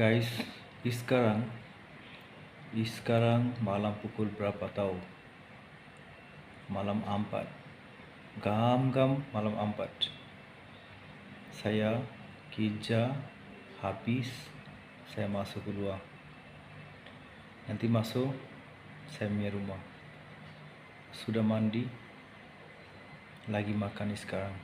Guys, sekarang malam pukul berapa tahu? Malam 4. Gam malam 4. Saya kerja habis, saya masuk keluar. Nanti masuk saya punya rumah. Sudah mandi, lagi makan sekarang.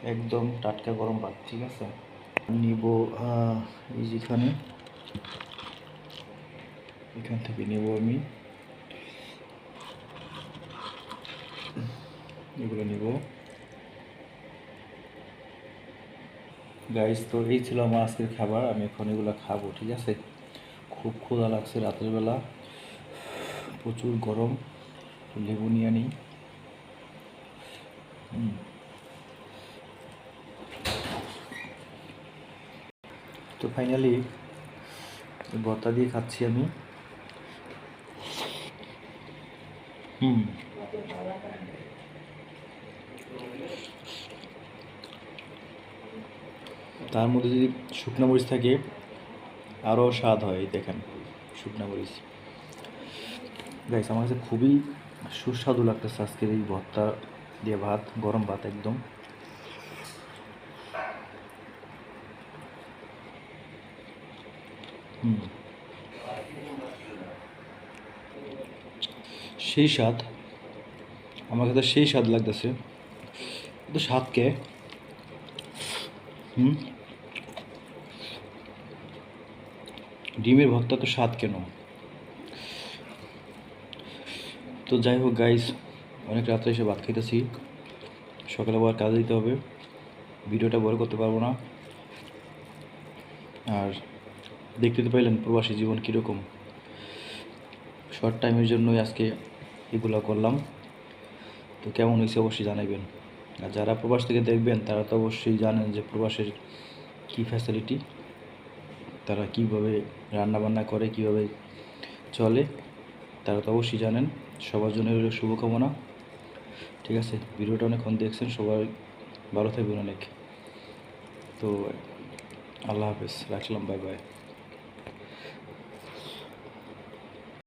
একদম টাটকা গরম ভাত, ঠিক আছে। নিব এই যেখানে, এখান থেকে নেব আমি এগুলো নিব। গাইস, তো এই ছিল আমার আজকের খাবার। আমি এখন এগুলো খাবো, ঠিক আছে। খুব ক্ষুধা লাগছে রাতের বেলা, প্রচুর গরম। লেবু নিয়ে নিই। তো ফাইনালি ভর্তা দিয়ে খাচ্ছি আমি। তার মধ্যে যদি শুকনো মরিচ থাকে আরও স্বাদ হয়। দেখেন, শুকনো মরিচ। গাইস, আমার কাছে খুবই সুস্বাদু লাগতেছে আজকের এই ভর্তা দিয়ে ভাত, গরম ভাত একদম। সেই স্বাদ, আমার কাছে সেই স্বাদ লাগতেছে। তো স্বাদকে ডিমের ভর্তা তো স্বাদ কেন? তো যাই হোক গাইস, অনেক রাত্রে এসে ভাত খাইতেছি, সকালে আবার কাজে দিতে হবে। ভিডিওটা বড় করতে পারবো না। আর দেখতে তো পাইলেন প্রবাসী জীবন কীরকম। শর্ট টাইমের জন্যই আজকে এগুলো করলাম। তো কেমন হয়েছে অবশ্যই জানাবেন। আর যারা প্রবাস থেকে দেখবেন তারা তো অবশ্যই জানেন যে প্রবাসের কী ফ্যাসিলিটি, তারা কীভাবে রান্নাবান্না করে, কীভাবে চলে, তারা তো অবশ্যই জানেন। সবার জন্য রইল শুভকামনা, ঠিক আছে। ভিডিওটা অনেকক্ষণ দেখছেন, সবাই ভালো থাকবেন অনেক। তো আল্লাহ হাফেজ, রাখলাম, বাই বাই।